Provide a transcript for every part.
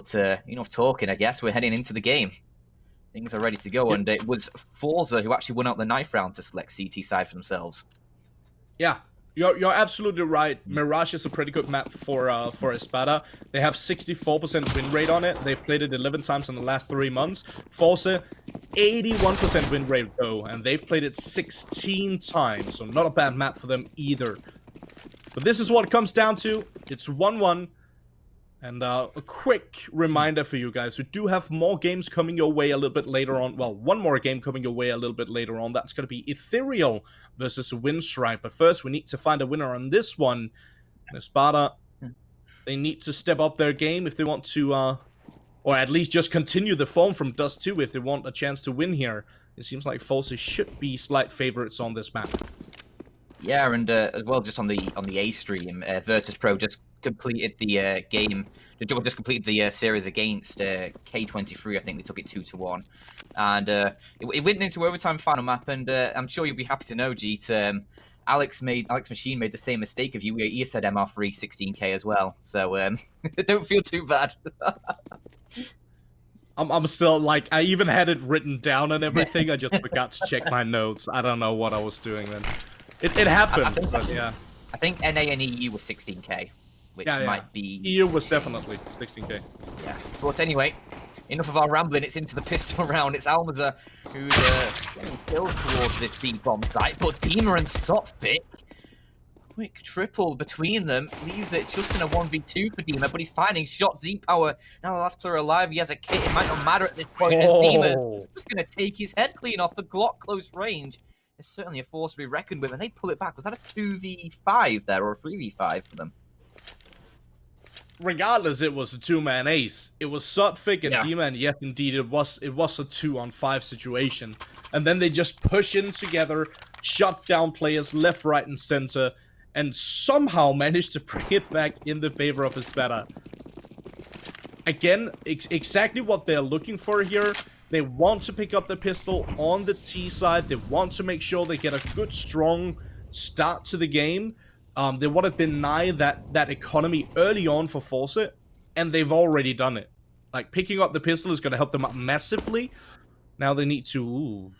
but enough talking, I guess. We're heading into the game. Things are ready to go, and it was forZe who actually won out the knife round to select CT side for themselves. Yeah, you're absolutely right. Mirage is a pretty good map for Espada. They have 64% win rate on it. They've played it 11 times in the last 3 months. forZe, 81% win rate though, and they've played it 16 times, so not a bad map for them either. But this is what it comes down to. It's 1-1. And a quick reminder for you guys, we do have more games coming your way a little bit later on. Well, one more game coming your way a little bit later on. That's going to be Ethereal versus Windstrike. But first, we need to find a winner on this one. And Espada, they need to step up their game if they want to, or at least just continue the form from Dust 2 if they want a chance to win here. It seems like forZe should be slight favorites on this map. Yeah, and as well, just on the A stream, Virtus.pro just completed the game. Just completed the series against K23. I think they took it 2-1, and it went into overtime final map. And I'm sure you'll be happy to know, Jeet. Alex Machine made the same mistake of you. He said MR3 16k as well. So don't feel too bad. I'm still like, I even had it written down and everything. I just forgot to check my notes. I don't know what I was doing then. It happened, but yeah. I think NA and EU was 16k, which might be... EU was definitely 16k. Yeah. But anyway, enough of our rambling. It's into the pistol round. It's Almaza who's getting killed towards this B-bomb site, but Dima and Sotfik, quick triple between them, leaves it just in a 1v2 for Dima, but he's finding shot. Z-Power, now the last player alive, he has a kit. It might not matter at this point, as Dima just going to take his head clean off the Glock close range. It's certainly a force to be reckoned with, and they pull it back. Was that a 2v5 there, or a 3v5 for them? Regardless, it was a two-man ace. It was Sotfik and Dima, and yes, indeed, it was a 2-on-5 situation. And then they just push in together, shut down players left, right, and center, and somehow managed to bring it back in the favor of Espada. Again, exactly what they're looking for here. They want to pick up the pistol on the T side. They want to make sure they get a good, strong start to the game. They want to deny that economy early on for forZe, and they've already done it. Like, picking up the pistol is going to help them out massively. Now they need to... Ooh.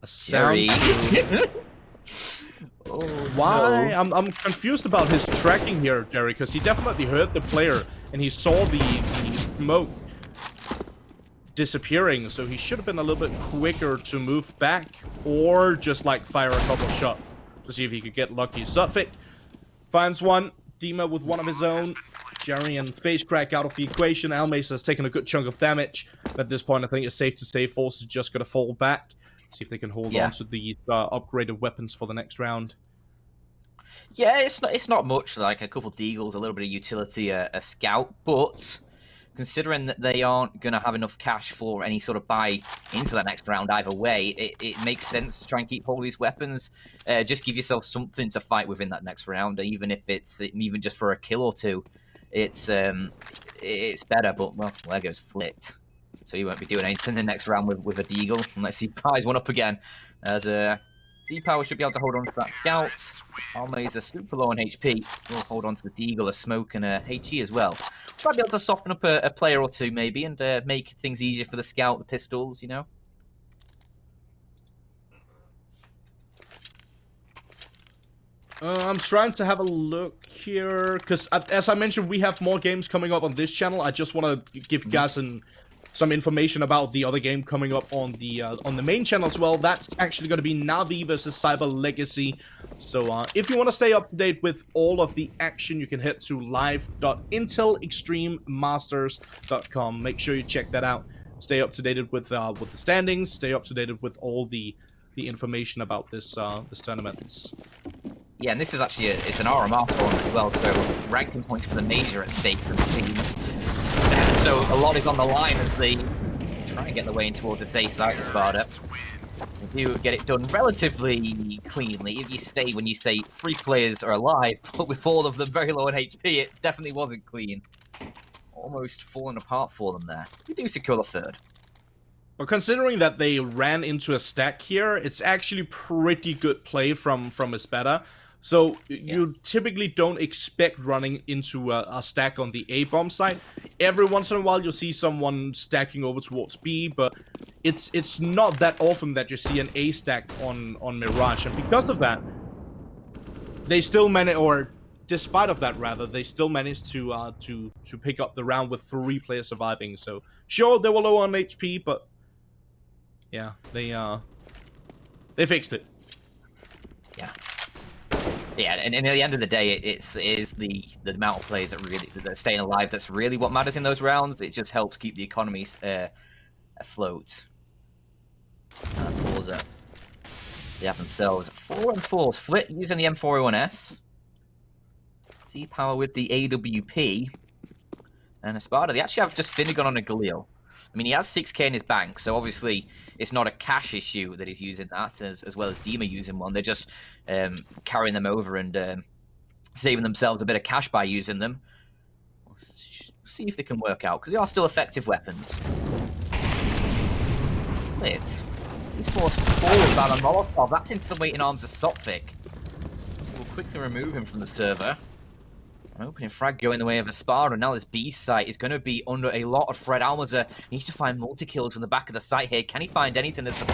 A sound... Oh, why? no. I'm confused about his tracking here, Jerry, because he definitely heard the player, and he saw the smoke disappearing, so he should have been a little bit quicker to move back, or just like fire a couple shots to see if he could get lucky. Sotfik finds one, Dima with one of his own, Jerry and Face Crack out of the equation. Almace has taken a good chunk of damage. At this point, I think it's safe to say forZe is just going to fall back, see if they can hold on to these upgraded weapons for the next round. Yeah, it's not much, like a couple of deagles, a little bit of utility, a scout, but considering that they aren't going to have enough cash for any sort of buy into that next round either way, it makes sense to try and keep hold of these weapons. Just give yourself something to fight with in that next round, even if it's even just for a kill or two. It's better, but, well, there goes Flit. So you won't be doing anything in the next round with a deagle, unless he pies one up again. As Z-Power should be able to hold on to that scout. Alma's super low on HP. We'll hold on to the deagle, a smoke, and a HE as well. Might be able to soften up a player or two, maybe, and make things easier for the scout, the pistols, you know? I'm trying to have a look here, because as I mentioned, we have more games coming up on this channel. I just want to give you guys some information about the other game coming up on the main channel as well. That's actually going to be Navi versus Cyber Legacy. So if you want to stay up to date with all of the action, you can head to live.intelextrememasters.com. Make sure you check that out. Stay up to date with the standings. Stay up to date with all the information about this tournament. Yeah, and this is actually it's an RMR tournament as well, so ranking points for the major at stake for the teams. So a lot is on the line as they try and get their way in towards its A site, Espada. They do get it done relatively cleanly. If you stay when you say 3 players are alive, but with all of them very low on HP, it definitely wasn't clean. Almost falling apart for them there. We do secure the third. But considering that they ran into a stack here, it's actually pretty good play from Espada. So you typically don't expect running into a stack on the A bomb side. Every once in a while, you'll see someone stacking over towards B, but it's not that often that you see an A stack on Mirage, and because of that, they still manage, or despite of that rather, they still managed to pick up the round with 3 players surviving. So sure, they were low on HP, but yeah, they fixed it. Yeah. Yeah, and at the end of the day, it is the amount of players that are staying alive that's really what matters in those rounds. It just helps keep the economy afloat. And forZe, they have themselves 4 and 4. Flit using the M401S. C-Power with the AWP. And Espada, they actually have just Finnegan on a Galil. I mean, he has 6k in his bank, so obviously it's not a cash issue that he's using that, as well as Dima using one. They're just carrying them over and saving themselves a bit of cash by using them. We'll see if they can work out, because they are still effective weapons. Lit. He's forced forward by the Molotov. That's into the waiting arms of Sopvik. We'll quickly remove him from the server. An opening frag going the way of Espada, and now this B site is going to be under a lot of threat. Almazer needs to find multi-kills from the back of the site here. Can he find anything as the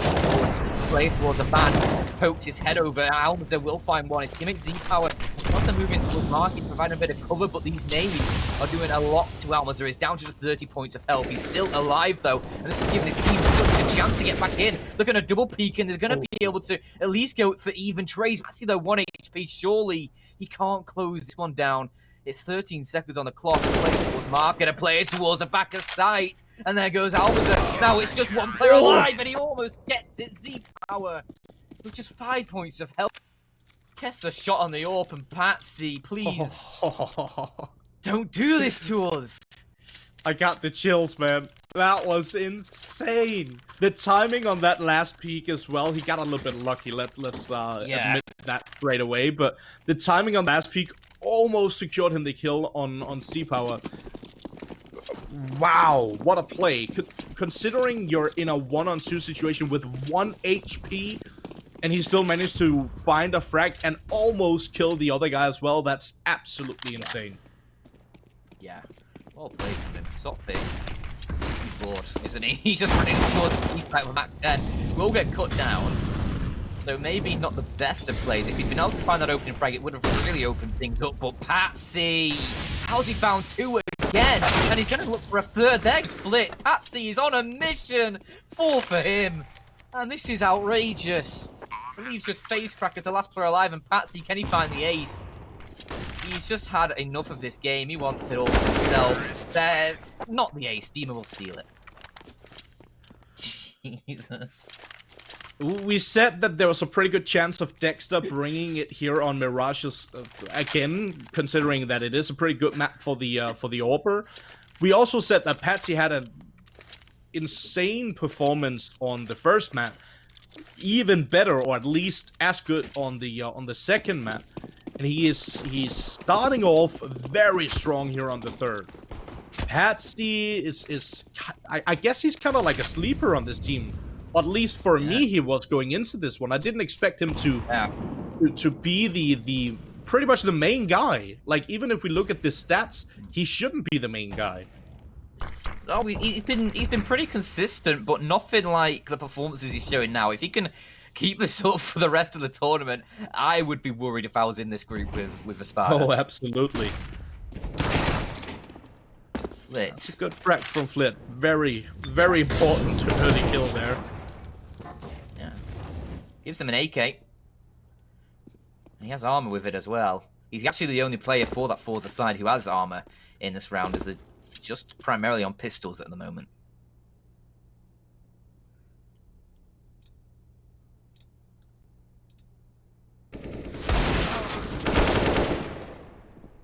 play towards the van pokes his head over? Almazer will find one. His teammate Z-Power wants to move into a market, providing a bit of cover, but these nades are doing a lot to Almazer. He's down to just 30 points of health. He's still alive, though, and this is giving his team such a chance to get back in. They're going to double peek, and they're going to be able to at least go for even trades. Actually, though, 1 HP. Surely he can't close this one down. It's 13 seconds on the clock. Play towards market, a player towards the back of sight. And there goes Almazer. Now it's just 1 player alive, and he almost gets it. Z-Power with just 5 points of health. Gets the shot on the AWP, and Patsy, please. Don't do this to us. I got the chills, man. That was insane. The timing on that last peak as well, he got a little bit lucky. Let's admit that straight away. But the timing on last peak almost secured him the kill on C-Power. Wow, what a play. Considering you're in a 1-on-2 situation with 1 HP, and he still managed to find a frag and almost kill the other guy as well, that's absolutely insane. Yeah, well played from him. Sopvik, he's bored, isn't he? He's just running towards the east side with Mac 10. Will get cut down. So maybe not the best of plays. If he'd been able to find that opening frag, it would have really opened things up. But Patsy, how's he found 2 again? And he's going to look for a 3rd. There's Flit. Patsy is on a mission. 4 for him. And this is outrageous. I believe just Face Cracker's the last player alive. And Patsy, can he find the ace? He's just had enough of this game. He wants it all for himself. There's not the ace. Dima will steal it. Jesus. We said that there was a pretty good chance of Dexter bringing it here on Mirage's again, considering that it is a pretty good map for the AWPer. We also said that Patsy had an insane performance on the first map, even better, or at least as good on the second map, and he's starting off very strong here on the third. Patsy is I guess he's kind of like a sleeper on this team. At least for me, he was going into this one. I didn't expect him to be the pretty much the main guy. Like, even if we look at the stats, he shouldn't be the main guy. Oh, he's been pretty consistent, but nothing like the performances he's showing now. If he can keep this up for the rest of the tournament, I would be worried if I was in this group with Espada. Oh, absolutely. Flit. That's a good frag from Flit. Very, very important early kill there. Yeah. Gives him an AK. He has armor with it as well. He's actually the only player for that forZe side who has armor in this round, as they're just primarily on pistols at the moment.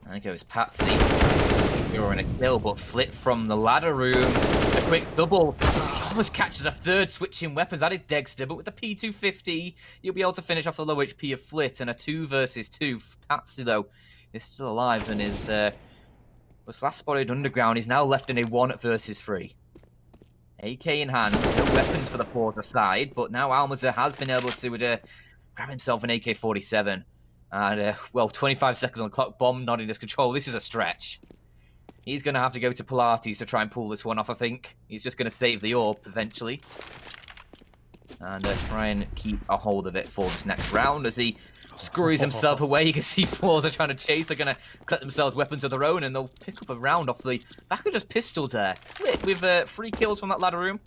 There goes Patsy. You're in a kill, but Flit from the ladder room. A quick double. He almost catches a 3rd switching weapons. That is Dexter, but with the P250, you'll be able to finish off the low HP of Flit. And a 2 versus 2. Patsy, though, is still alive and was last spotted underground. He's now left in a 1 versus 3. AK in hand. No weapons for the forZe side, but now Almazer has been able to grab himself an AK-47. And, well, 25 seconds on the clock. Bomb not in his control. This is a stretch. He's going to have to go to Pilates to try and pull this one off, I think. He's just going to save the orb, eventually. And try and keep a hold of it for this next round as he scurries himself away. You can see forZe trying to chase. They're going to collect themselves weapons of their own, and they'll pick up a round off the back of just pistols there. Flip with 3 kills from that ladder room.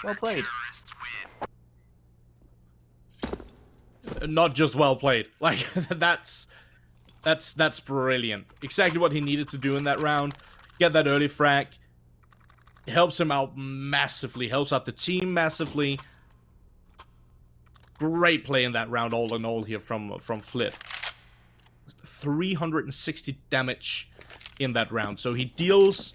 Well played. Not just well played. Like, that's brilliant. Exactly what he needed to do in that round. Get that early frag. It helps him out massively. Helps out the team massively. Great play in that round, all in all, here from Flip. 360 damage in that round. So he deals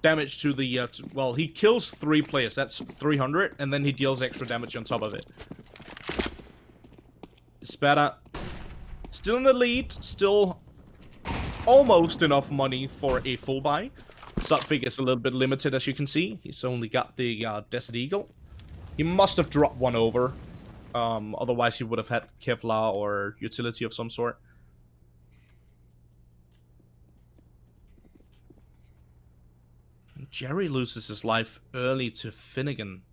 damage to the... well, he kills 3 players. That's 300. And then he deals extra damage on top of it. Espada still in the lead. Still almost enough money for a full buy. Sutfig is a little bit limited, as you can see. He's only got the Desert Eagle. He must have dropped one over. Otherwise, he would have had Kevlar or utility of some sort. And Jerry loses his life early to Finnegan.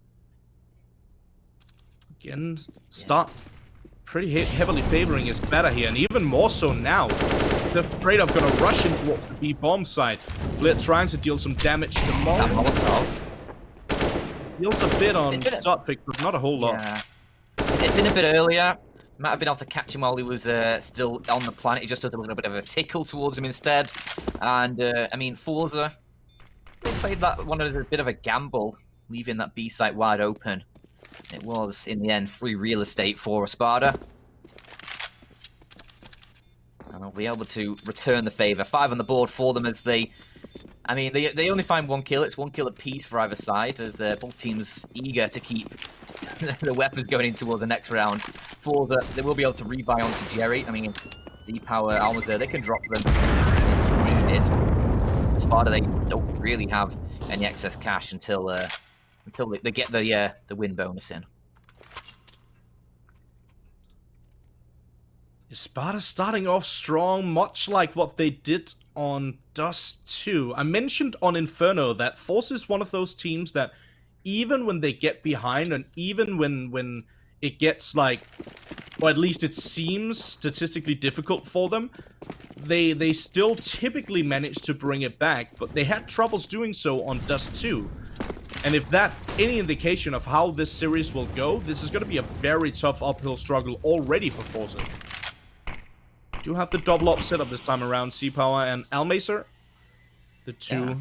Again, start pretty heavily favoring Espada here, and even more so now. They're straight up gonna rush in towards the B-bomb side. Flit trying to deal some damage to Molotov. Deals a bit on Sutfig, but not a whole lot. Yeah. It'd been a bit earlier. Might have been able to catch him while he was still on the planet. He just does a little bit of a tickle towards him instead. And, I mean, forZe, they played that one as a bit of a gamble, leaving that B site wide open. It was, in the end, free real estate for Espada. And they'll be able to return the favour. 5 on the board for them as they... I mean, they only find 1 kill. It's 1 kill apiece for either side, as both teams eager to keep the weapons going in towards the next round. forZe, they will be able to rebuy onto Jerry. I mean, Z-Power, Almazer, they can drop them needed. Espada, they don't really have any excess cash until they get the win bonus in. Espada starting off strong, much like what they did on Dust 2. I mentioned on Inferno that forZe is one of those teams that even when they get behind, and even when it gets like, or at least it seems statistically difficult for them, they still typically manage to bring it back, but they had troubles doing so on Dust 2. And if that's any indication of how this series will go, this is going to be a very tough uphill struggle already for forZe. Do have the double up setup this time around. C-Power and Almazer, the two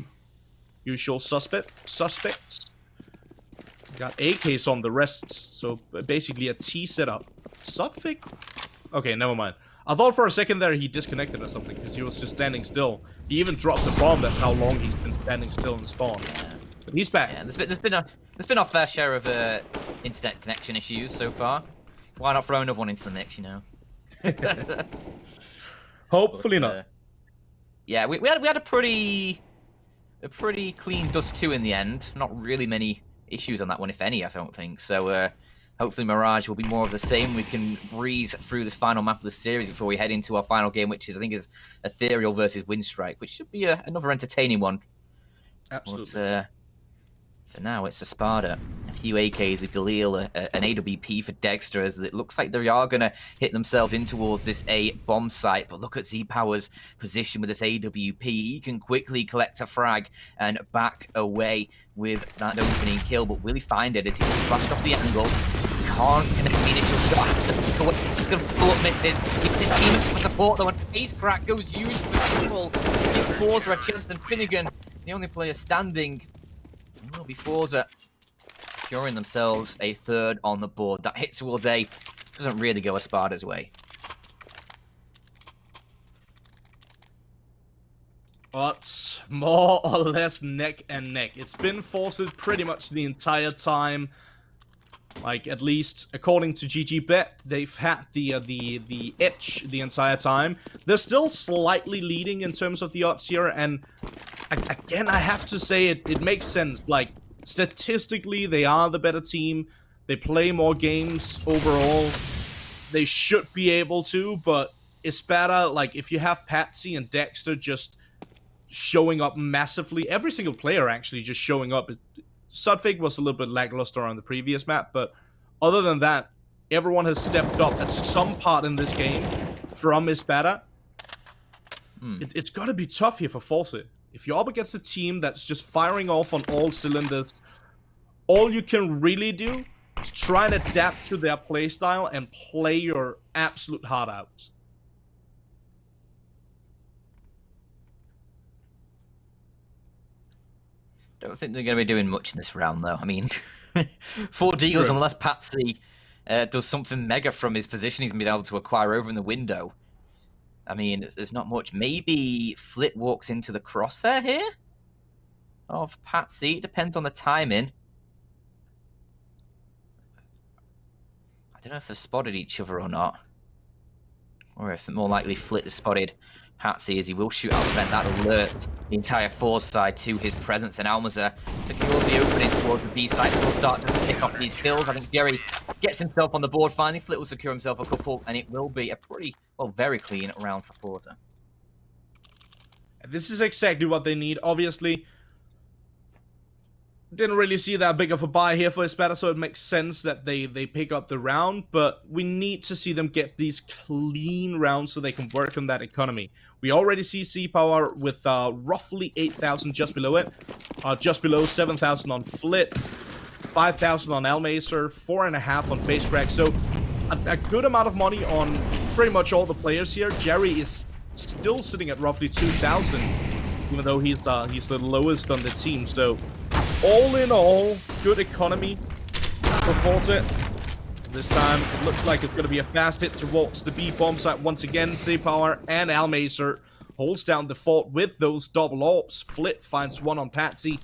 usual suspects. Got AKs on the rest, so basically a T setup. Sutfig? Okay, never mind. I thought for a second there he disconnected or something, because he was just standing still. He even dropped the bomb. That's how long he's been standing still in spawn. But he's back. Yeah, there's been our fair share of internet connection issues so far. Why not throw another one into the mix, you know? Hopefully not. Yeah, we had a pretty clean Dust 2 in the end. Not really many issues on that one, if any, I don't think. So hopefully Mirage will be more of the same. We can breeze through this final map of the series before we head into our final game, which is, I think, is Ethereal versus Windstrike, which should be another entertaining one. Absolutely. But, for now, it's Espada. A few AKs, a Galil, an AWP for Dexter, as it looks like they are going to hit themselves in towards this A bomb site. But look at Z-Power's position with this AWP. He can quickly collect a frag and back away with that opening kill. But will he find it as he flashed off the angle? Can't connect the initial shot. The second bullet misses. Gets his team for support though, and face crack goes used for triple. Gives forZe a chance, and Finnegan, the only player standing, will be forZe securing themselves a 3rd on the board. That hit towards A doesn't really go Espada's way. But more or less neck and neck. It's been forZe pretty much the entire time. Like, at least according to GGBet, they've had the edge the entire time. They're still slightly leading in terms of the odds here, and again, I have to say it makes sense. Like, statistically, they are the better team. They play more games overall. they should be able to, but Espada, like, if you have Patsy and Dexter just showing up massively, every single player actually just showing up. Sudfig was a little bit lackluster on the previous map, but other than that, everyone has stepped up at some part in this game from Espada. It's got to be tough here for forZe. If you're up against a team that's just firing off on all cylinders, all you can really do is try and adapt to their playstyle and play your absolute heart out. Don't think they're going to be doing much in this round, though. I mean, 4 deals, unless Patsy does something mega from his position he's been able to acquire over in the window. I mean, there's not much. Maybe Flit walks into the crosshair here of Patsy. It depends on the timing. I don't know if they've spotted each other or not. Or if more likely Flit has spotted Patsy, as he will shoot out the vent. That alerts the entire force side to his presence, and Almazer secures the opening towards the B side. Will start to pick up these kills. I think Jerry gets himself on the board finally. Flit will secure himself a couple, and it will be a pretty, well, very clean round for forZe. This is exactly what they need. Obviously, didn't really see that big of a buy here for Espada, so it makes sense that they pick up the round, but we need to see them get these clean rounds so they can work on that economy. We already see C-Power with roughly 8,000 just below it, just below 7,000 on Flit, 5,000 on Almazer, 4.5 on FaceCrack, so a good amount of money on pretty much all the players here. Jerry is still sitting at roughly 2,000, even though he's the lowest on the team, so all in all, good economy for forZe. This time, it looks like it's going to be a fast hit towards the B bomb site once again. C-Power and Almazer holds down the fort with those double orbs. Flit finds one on Patsy.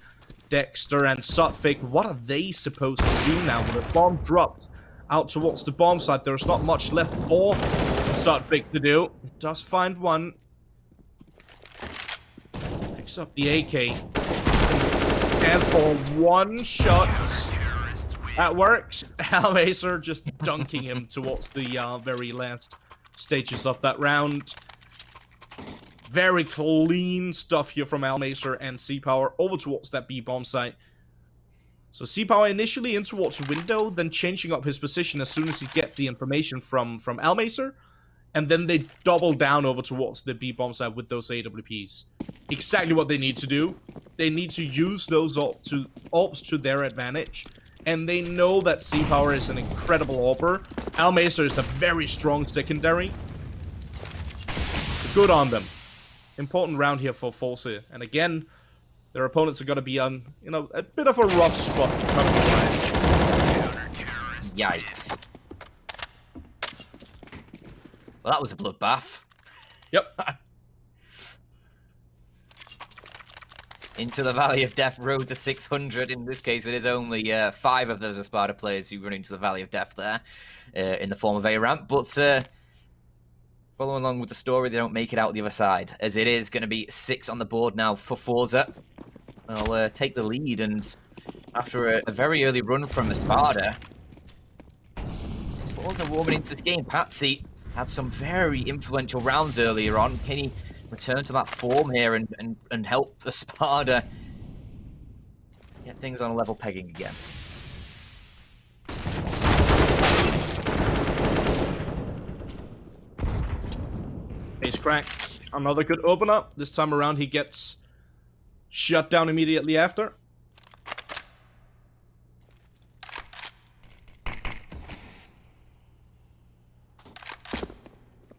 Dexter and Sudfig, what are they supposed to do now? With the bomb dropped out towards the bomb site, there's not much left for Sudfig to do. It does find one. Picks up the AK. And for one shot, that works. Almazer just dunking him towards the very last stages of that round. Very clean stuff here from Almazer and C-Power over towards that B-bomb site. So C-Power initially in towards the window, then changing up his position as soon as he gets the information from Almazer. And then they double down over towards the B-bomb site with those AWPs. Exactly what they need to do. They need to use those orbs to their advantage. And they know that C-Power is an incredible AWPer. Almazer is a very strong secondary. Good on them. Important round here for forZe. And again, their opponents are going to be on, you know, a bit of a rough spot to come to. Yikes. Well, that was a bloodbath. Yep. Into the Valley of Death, road to 600. In this case, it is only 5 of those Espada players who run into the Valley of Death there in the form of a ramp. But following along with the story, they don't make it out the other side, as it is going to be 6 on the board now for forZe. They'll take the lead, and after a very early run from Espada, forZe warming into this game. Patsy had some very influential rounds earlier on. Can he return to that form here and help Espada get things on a level pegging again? FaceCrack, another good opener. This time around, he gets shut down immediately after.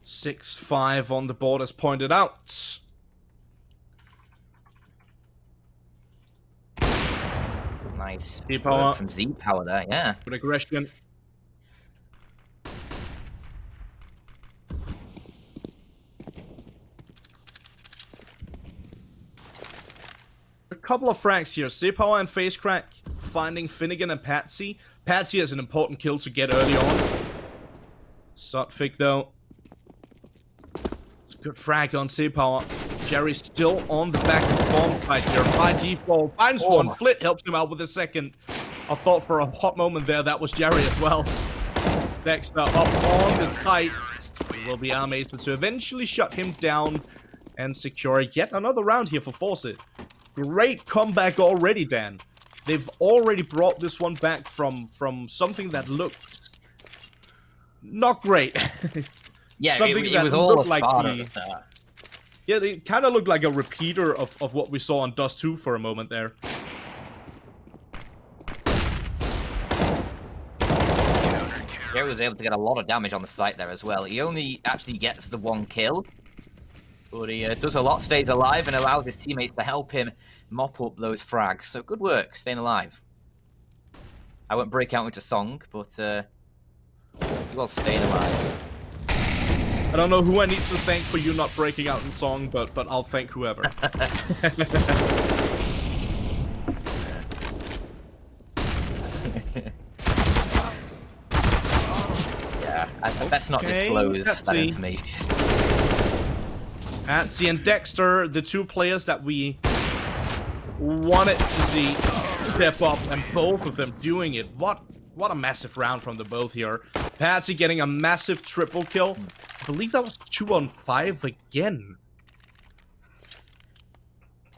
.65 on the board as pointed out. Nice C-Power work from Z-Power there, yeah. Good aggression. A couple of frags here. C-Power and FaceCrack finding Finnegan and Patsy. Patsy has an important kill to get early on. Sudfig though. It's a good frag on C-Power. Jerry still on the back of the bomb fight here. By default, finds one. Flit helps him out with a second. I thought for a hot moment there that was Jerry as well. Dexter up on the tight. Will be able to eventually shut him down and secure yet another round here for forZe. Great comeback already, Dan. They've already brought this one back from something that looked not great. Yeah, something it was all Espada at that. Yeah, it kind of looked like a repeater of what we saw on Dust 2 for a moment there. Jerry was able to get a lot of damage on the site there as well. He only actually gets the 1 kill, but he does a lot, stays alive, and allows his teammates to help him mop up those frags. So good work, staying alive. I won't break out into song, but he was staying alive. I don't know who I need to thank for you not breaking out in song, but I'll thank whoever. Yeah, I best not disclose that information. Patsy and Dexter, the 2 players that we wanted to see step up, and both of them doing it. What a massive round from the both here. Patsy getting a massive triple kill. I believe that was 2 on 5 again.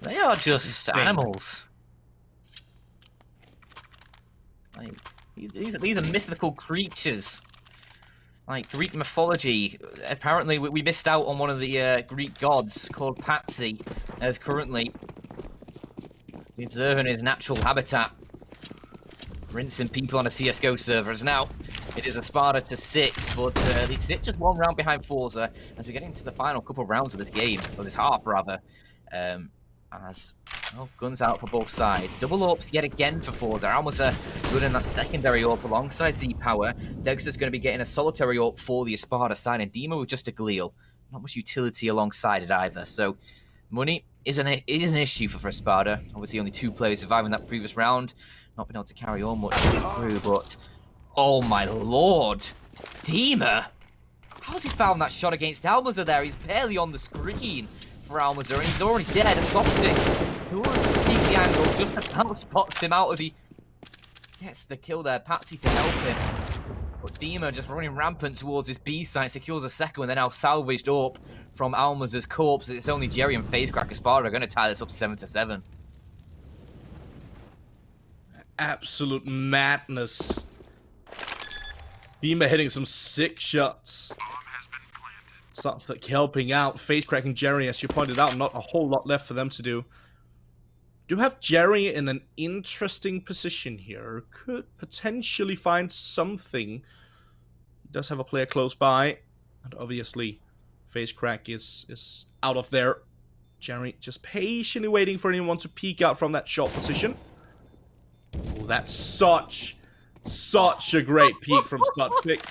They are just animals. Like, these are mythical creatures. Like Greek mythology. Apparently, we missed out on one of the Greek gods called Patsy, as currently we observe in his natural habitat, rinsing people on a CSGO server. As now, it is Espada to 6, but they sit just 1 round behind forZe as we get into the final couple of rounds of this game, or this half rather. As guns out for both sides. Double AWPs yet again for forZe. Almost good in that secondary AWP alongside Z-Power. Dexter's going to be getting a solitary AWP for the Espada side, and Demo with just a Gleal. Not much utility alongside it either. So money is an issue for Espada. Obviously only 2 players surviving that previous round. Not been able to carry on much through, but oh my lord. Demo? How's he found that shot against Almaza there? He's barely on the screen for Almaza, and he's already dead. And Softic, who wants to peek the angle, just about spots him out as he gets the kill there. Patsy to help him. But Demo just running rampant towards his B site, secures a second one, then now salvaged up from Almaza's corpse. It's only Jerry and FaZe Espada are going to tie this up 7-7. Absolute madness. Demo hitting some sick shots. Something helping out. Face cracking Jerry, as you pointed out, not a whole lot left for them to do. Do have Jerry in an interesting position here. Could potentially find something. He does have a player close by. And obviously, Face Crack is out of there. Jerry just patiently waiting for anyone to peek out from that shot position. Oh, that's such a great peek from Slutfic.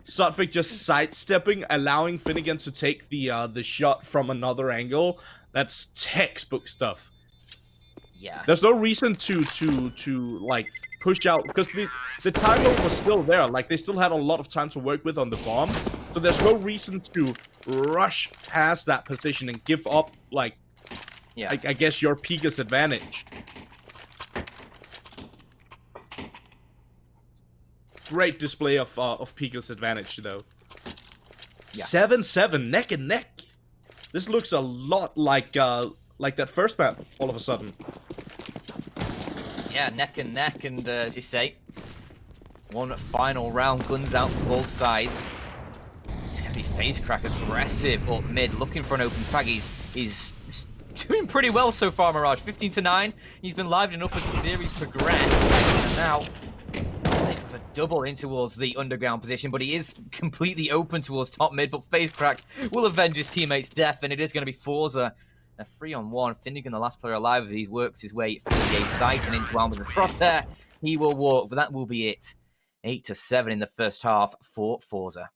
Slutfic just sidestepping, allowing Finnegan to take the shot from another angle. That's textbook stuff. Yeah. There's no reason to like push out, because the timer was still there. Like, they still had a lot of time to work with on the bomb. So there's no reason to rush past that position and give up, like, yeah, I guess your Pika's advantage. Great display of Pika's advantage, though. Yeah. 7-7, neck and neck. This looks a lot like that first map, all of a sudden. Yeah, neck and neck, and as you say, one final round, guns out for both sides. It's going to be FaZe Crack aggressive up mid, looking for an open frag. He's doing pretty well so far, Mirage. 15-9. He's been livening up as the series progressed. And now, for double in towards the underground position, but he is completely open towards top mid. But FaZe Crack will avenge his teammate's death, and it is going to be forZe. A 3-on-1. Finnegan, the last player alive, as he works his way through the A site and into Alma's crosshair. He will walk, but that will be it. 8-7 in the first half for forZe.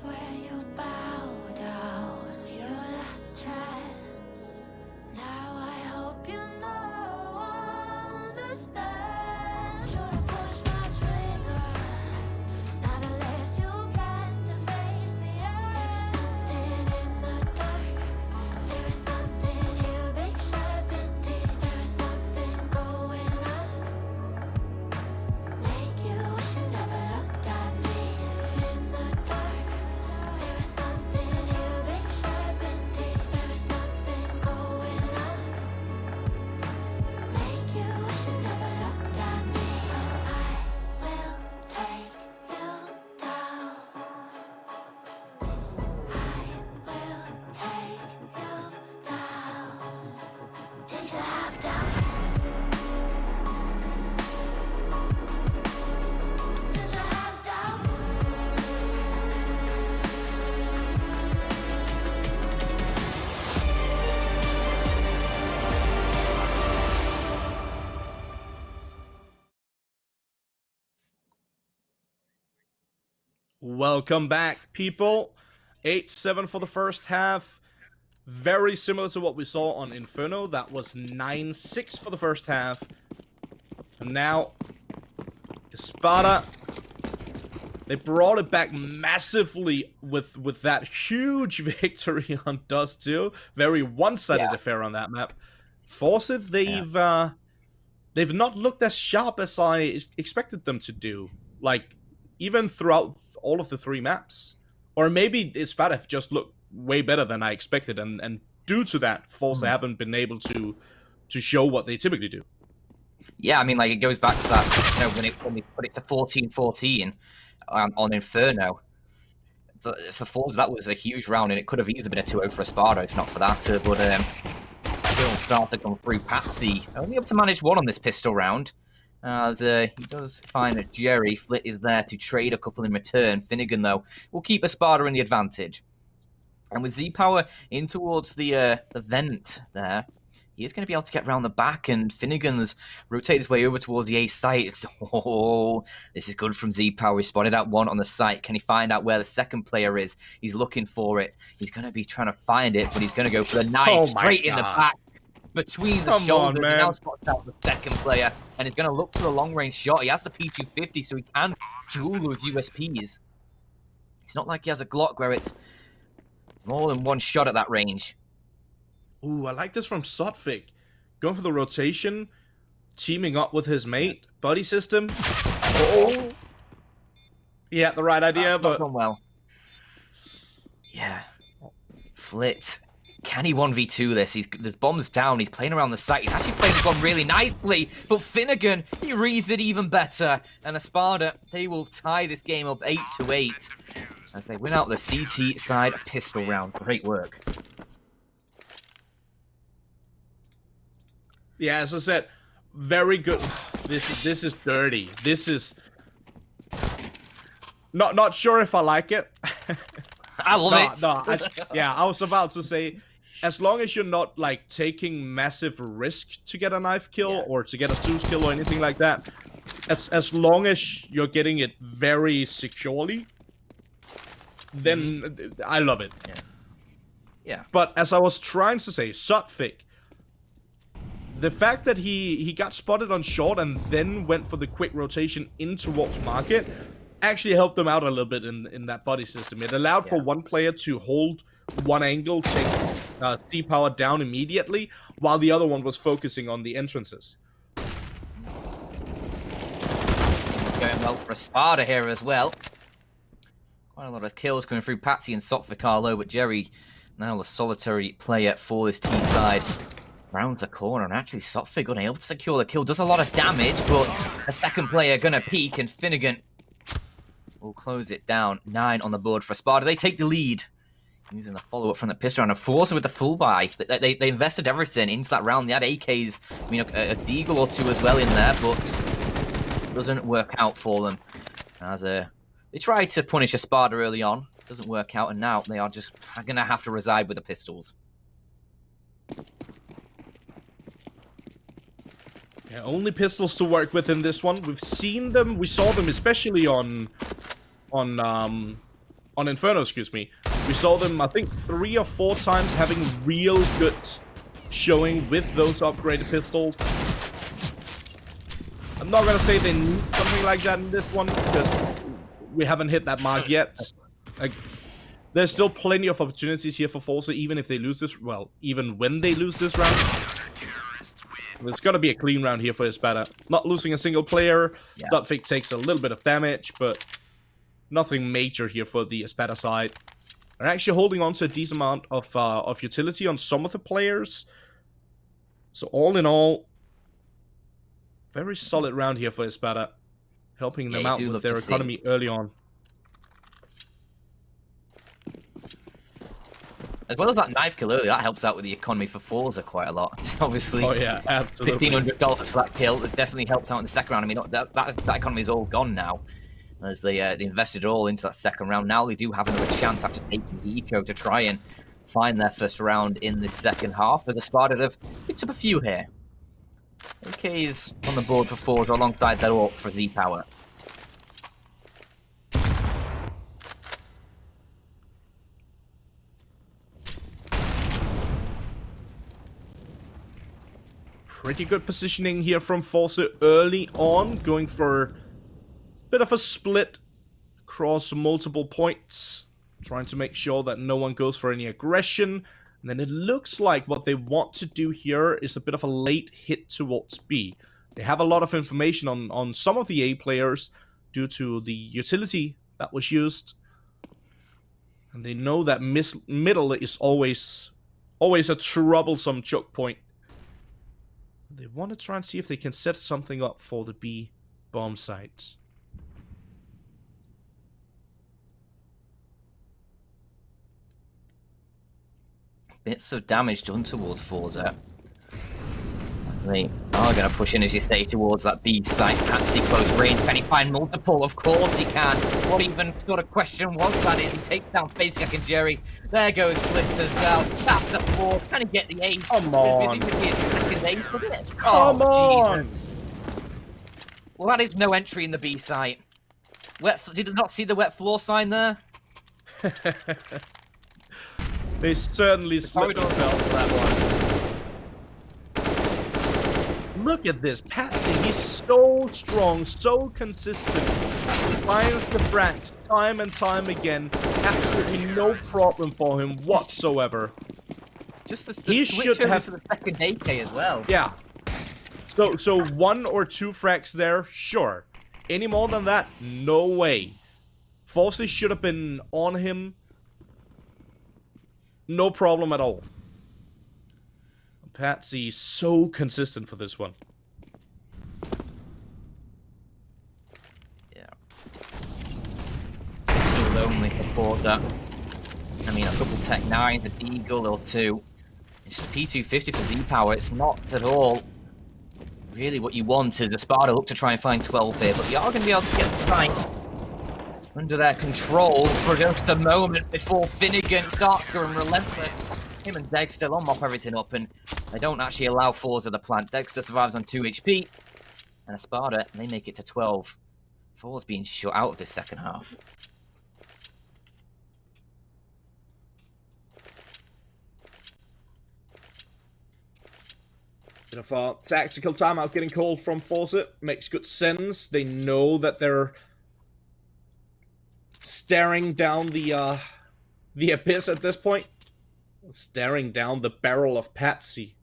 where you bow down, your last chance. Now I hope you know, understand. Should've pushed my trigger, not unless you plan to face the end. There is something in the dark, there is something here, big sharpened teeth. There is something going on, make you wish you never looked at me. In the dark, there is something here, big sharpened teeth. There is something going on, make you wish you never looked at me. I will take you down, I will take you down. Did you have doubts? Did you have doubts? Welcome back, people. 8-7 for the first half. Very similar to what we saw on Inferno. That was 9-6 for the first half. And now, Espada, they brought it back massively with that huge victory on Dust 2. Very one-sided affair on that map. forZe, they've not looked as sharp as I expected them to do. Like, even throughout all of the 3 maps. Or maybe Espada have just looked way better than I expected, and due to that, forZe haven't been able to show what they typically do. Yeah, I mean, like, it goes back to that, you know, when we put it to 14-14 on Inferno. For forZe, that was a huge round, and it could have easily been a 2-0 for Espada if not for that. But still started to come through. Patsy only able to manage 1 on this pistol round. As he does find that Jerry. Flit is there to trade a couple in return. Finnegan, though, will keep Espada in the advantage. And with Z-Power in towards the vent there, he is going to be able to get around the back, and Finnegan's rotate his way over towards the A site. Oh, this is good from Z-Power. He spotted out 1 on the site. Can he find out where the second player is? He's looking for it. He's going to be trying to find it, but he's going to go for the knife straight in the back. Between the shoulders, he now spots out the second player, and he's going to look for a long-range shot. He has the P250, so he can duel those USPs. It's not like he has a Glock where it's more than 1 shot at that range. Ooh, I like this from Sotfik. Going for the rotation, teaming up with his mate, buddy system. Oh, he had the right idea, but not gone well. Yeah, Flit. Can he 1v2 this? There's bombs down. He's playing around the site. He's actually playing this one really nicely. But Finnegan, he reads it even better. And Espada, they will tie this game up 8-8 as they win out the CT side pistol round. Great work. yeah, as I said, very good. This is dirty. This is not sure if I like it. I love it. I was about to say, as long as you're not like taking massive risk to get a knife kill or to get a Zeus kill or anything like that, as long as you're getting it very securely, then I love it. Yeah. But as I was trying to say, Sotfik, the fact that he got spotted on short and then went for the quick rotation in towards market actually helped them out a little bit in that body system. It allowed for 1 player to hold 1 angle, take C-Power down immediately, while the other one was focusing on the entrances. Going well for Espada here as well. Quite a lot of kills coming through Patsy and Sotfik Carlo, but Jerry, now the solitary player for this T side, rounds a corner, and actually Sotfik unable to secure the kill. Does a lot of damage, but a second player gonna peek, and Finnegan will close it down. 9 on the board for Espada. They take the lead using the follow-up from the pistol round. And forZe with the full buy. They invested everything into that round. They had AKs, I mean, a deagle or 2 as well in there, but it doesn't work out for them. As they tried to punish Espada early on. Doesn't work out, and now they are just going to have to reside with the pistols. Yeah, only pistols to work with in this one. We've seen them. We saw them especially on on Inferno, excuse me. We saw them, I think, 3 or 4 times having real good showing with those upgraded pistols. I'm not gonna say they need something like that in this one, because we haven't hit that mark yet. Like, there's still plenty of opportunities here for forZe, even if they lose this, well, even when they lose this round. It's gonna be a clean round here for Espada. Not losing a single player. Yeah. Dotfig takes a little bit of damage, but nothing major here for the Espada side. They're actually holding on to a decent amount of utility on some of the players. So all in all, very solid round here for Espada, helping them out with their economy early on. As well as that knife kill earlier, that helps out with the economy for forZe quite a lot. Obviously, Oh yeah, absolutely. $1,500 for that kill. It definitely helps out in the second round. I mean, that economy is all gone now, as they invested it all into that second round. Now they do have another chance after taking the eco to try and find their first round in the second half. But the Espada have picked up a few here. AK's on the board for forZe alongside their AWP for Z-Power. Pretty good positioning here from forZe early on, going for a bit of a split across multiple points, trying to make sure that no one goes for any aggression. And then it looks like what they want to do here is a bit of a late hit towards B. They have a lot of information on some of the A players due to the utility that was used. And they know that middle is always a troublesome choke point. They want to try and see if they can set something up for the B bomb site. Bits of damage done towards forZe. They are going to push in, as you say, towards that B site. Can't see close range. Can he find multiple? Of course he can. What even sort of question was that? Is he takes down Facek and Jerry? There goes Blitz as well. Taps the 4. Can he get the ace? Come on. Come on. Jesus. Well, that is no entry in the B site. Did you not see the wet floor sign there? They certainly slipped and fell for that one. Look at this. Patsy, he's so strong, so consistent. He finds the frags time and time again. Absolutely no problem for him whatsoever. Just the He switch should over have to the second AK as well. Yeah. So 1 or 2 frags there, sure. Any more than that, no way. forZe should have been on him. No problem at all. Patsy so consistent for this one. Yeah. Still lonely for that. I mean, a couple Tech 9s, a Deagle or 2. It's just P250 for Z-Power. It's not at all really what you want as Espada look to try and find 12 here, but you are going to be able to get the fight under their control for just a moment before Finnegan starts going relentless. Him and Dexter will mop everything up, and they don't actually allow forZe the plant. Dexter survives on 2 HP, and Espada, they make it to 12. forZe being shut out of this second half. Bit of a tactical timeout getting called from forZe. Makes good sense. They know that they're staring down the abyss at this point. Staring down the barrel of Patsy,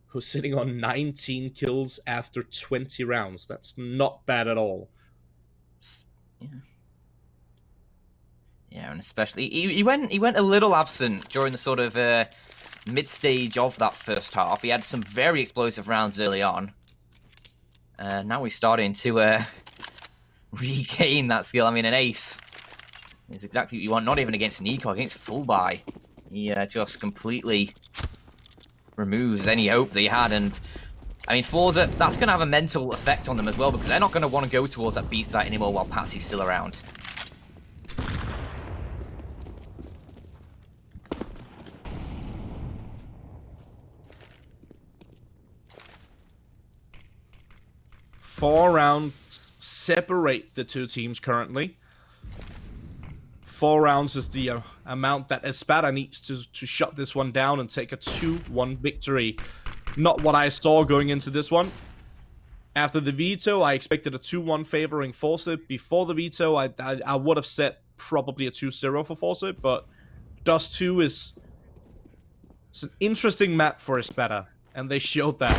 who's sitting on 19 kills after 20 rounds. That's not bad at all. Yeah. Yeah, and especially he went a little absent during the sort of mid stage of that first half. He had some very explosive rounds early on. Now he's starting to regain that skill. I mean, an ace is exactly what you want. Not even against Nico, against full buy. He just completely removes any hope they had. And I mean, forZe, that's going to have a mental effect on them as well, because they're not going to want to go towards that B site anymore while Patsy's still around. Four rounds separate the two teams currently. 4 rounds is the amount that Espada needs to shut this one down and take a 2-1 victory. Not what I saw going into this one. After the veto, I expected a 2-1 favoring forZe. Before the veto, I would have set probably a 2-0 for forZe, but Dust 2 is it's an interesting map for Espada, and they showed that.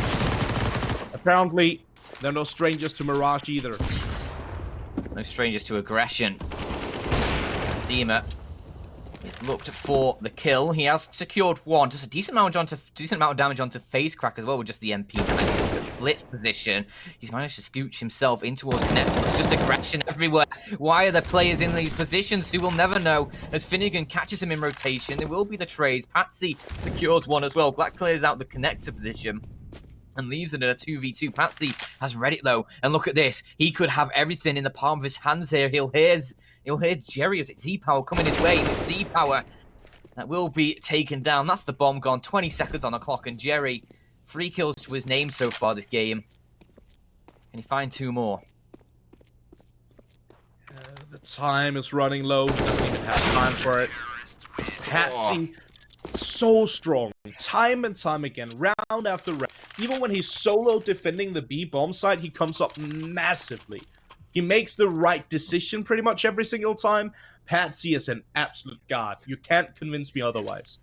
Apparently, they're no strangers to Mirage either. No strangers to aggression. Dima is looked for the kill. He has secured one, just a decent amount of damage onto FaZe as well with just the MP. The Flit's position. He's managed to scooch himself in towards Connector. There's just aggression everywhere. Why are there players in these positions? Who will never know. As Finnegan catches him in rotation, there will be the trades. Patsy secures one as well. Black clears out the Connector position and leaves it in a 2v2. Patsy has read it though, and look at this. He could have everything in the palm of his hands here. He'll hear Jerry as it's Z-Power coming his way. It's Z-Power that will be taken down. That's the bomb gone. 20 seconds on the clock, and Jerry, 3 kills to his name so far this game. Can he find 2 more? The time is running low. He doesn't even have time for it. Patsy, so strong. Time and time again, round after round. Even when he's solo defending the B bomb site, he comes up massively. He makes the right decision pretty much every single time. Patsy is an absolute god. You can't convince me otherwise.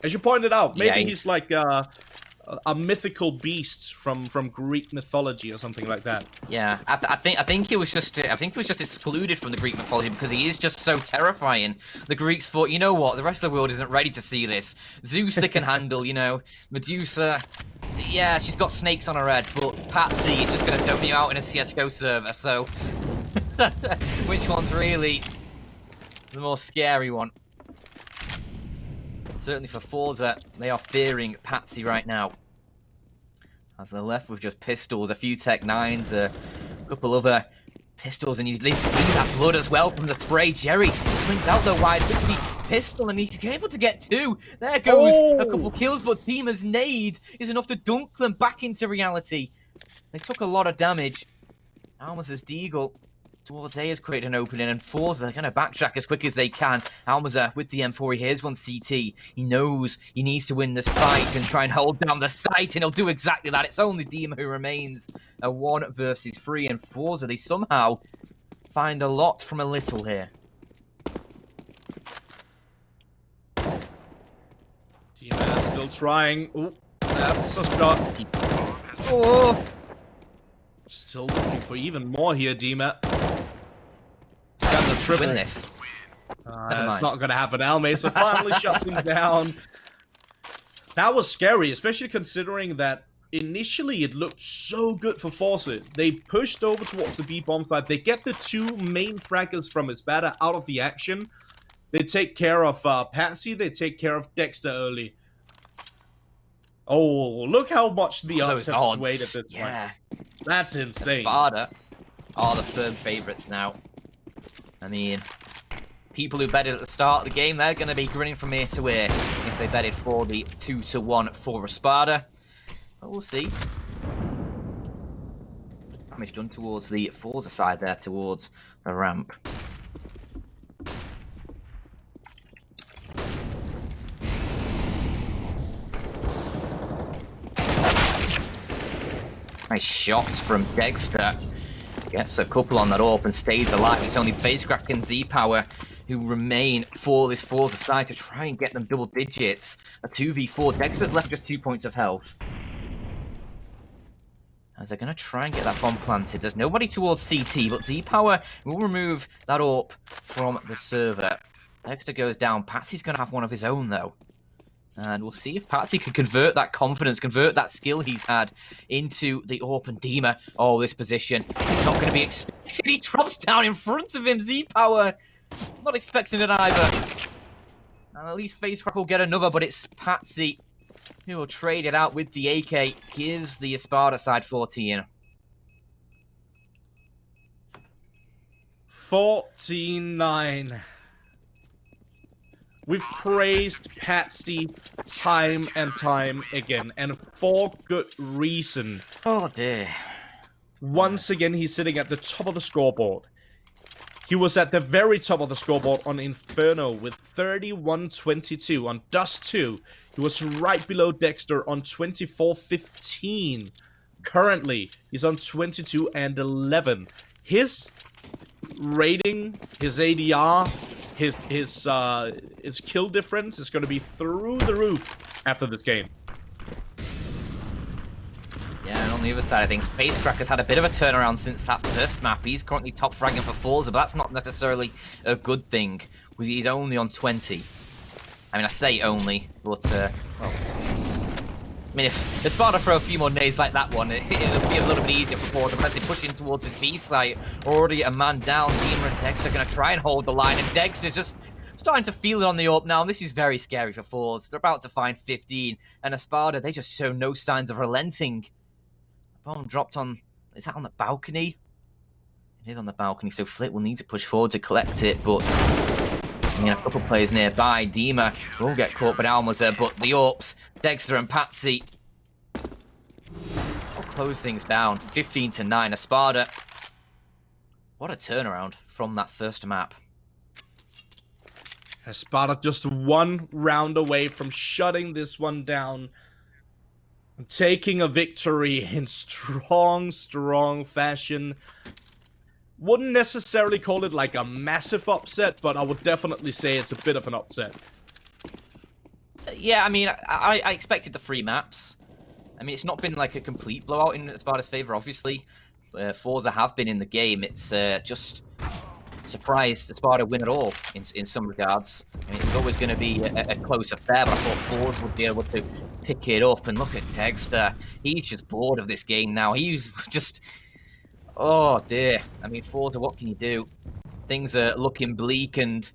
As you pointed out, maybe he's like a mythical beast from Greek mythology or something like that. Yeah, I think it was just excluded from the Greek mythology because he is just so terrifying. The Greeks thought, you know what, the rest of the world isn't ready to see this. Zeus they can handle, you know. Medusa, yeah, she's got snakes on her head, but Patsy is just gonna dump you out in a CSGO server. So, which one's really the more scary one? Certainly for forZe, they are fearing Patsy right now. As they're left with just pistols, a few Tech 9s, a couple other pistols, and they see that blood as well from the spray. Jerry swings out though wide with the pistol, and he's able to get 2. There goes a couple kills, but Dima's nade is enough to dunk them back into reality. They took a lot of damage. Almas' Deagle towards A has created an opening, and forZe, they're going to backtrack as quick as they can. Almaza with the M4, he hears one CT. He knows he needs to win this fight and try and hold down the site, and he'll do exactly that. It's only Dima who remains. A 1 versus 3, and forZe, they somehow find a lot from a little here. Dima still trying. Ooh, that's a shot. Oh! Still looking for even more here, Dima. Got the triple. Win this. It's not going to happen. Almesa finally shuts him down. That was scary, especially considering that initially it looked so good for forZe. They pushed over towards the B bomb side. They get the 2 main fraggers from Espada out of the action. They take care of Patsy. They take care of Dexter early. Oh, look how much the odds have swayed at this point. That's insane. Espada are the firm favourites now. I mean, people who betted at the start of the game, they're going to be grinning from ear to ear if they betted for the 2-1 for Espada. But we'll see. Damage done towards the forZe side there, towards the ramp. Nice shots from Dexter. Gets a couple on that AWP and stays alive. It's only FaZe and Z-Power who remain for this forZe side to try and get them double digits. A 2v4. Dexter's left just 2 points of health. As they're going to try and get that bomb planted. There's nobody towards CT, but Z-Power will remove that AWP from the server. Dexter goes down. Patsy's going to have one of his own, though. And we'll see if Patsy can convert that confidence, convert that skill he's had into the open Dima. Oh, this position is not going to be expected. He drops down in front of him. Z-Power, not expecting it either. And at least FaZe will get another, but it's Patsy who will trade it out with the AK. Gives the Espada side 14. 14-9. We've praised Patsy time and time again, and for good reason. Oh dear. Once again, he's sitting at the top of the scoreboard. He was at the very top of the scoreboard on Inferno with 31-22. On Dust 2, he was right below Dexter on 24-15. Currently, he's on 22-11. His rating, his ADR, his kill difference is going to be through the roof after this game. Yeah, and on the other side of things, Spacecracker's had a bit of a turnaround since that first map. He's currently top fragging for forZe, but that's not necessarily a good thing, because he's only on 20. I mean, I say only, but, well... I mean, if Espada throw a few more nades like that one, it'll be a little bit easier for them as they push in towards the B site. Already a man down, Dima and Dex are going to try and hold the line, and Dex is just starting to feel it on the up now, and this is very scary for forZe. They're about to find 15, and Espada, they just show no signs of relenting. Bomb dropped on... Is that on the balcony? It is on the balcony, so Flit will need to push forward to collect it, but... I mean, a couple players nearby. Dima will get caught by Almazer, but the Orps, Dexter and Patsy will close things down. 15-9. Espada. What a turnaround from that first map. Espada just one round away from shutting this one down. And taking a victory in strong fashion. Wouldn't necessarily call it like a massive upset, but I would definitely say it's a bit of an upset. Yeah, I mean, I expected the 3 maps. I mean, it's not been like a complete blowout in Espada's favor, obviously. forZe have been in the game. It's just surprised Espada win at all in some regards. I mean, it's always going to be a close affair, but I thought forZe would be able to pick it up. And look at Dexter. He's just bored of this game now. He's just... Oh dear. I mean, forZe, what can you do? Things are looking bleak, and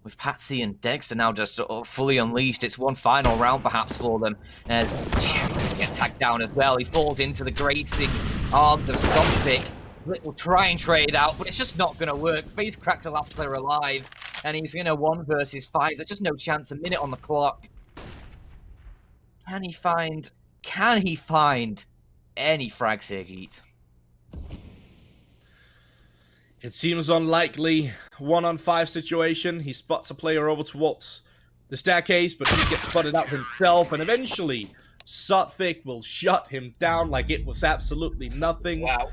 with Patsy and Dexter now just fully unleashed, it's one final round perhaps for them. As Cherry's get tagged down as well. He falls into the gracing arms of Stompik. Will try and trade out, but it's just not going to work. Spacecracker's the last player alive, and he's in a 1 versus 5. There's just no chance. A minute on the clock. Can he find any frags here, Geet? It seems unlikely. 1-on-5 situation. He spots a player over towards the staircase, but he gets spotted out himself, and eventually Sotfik will shut him down like it was absolutely nothing. Wow.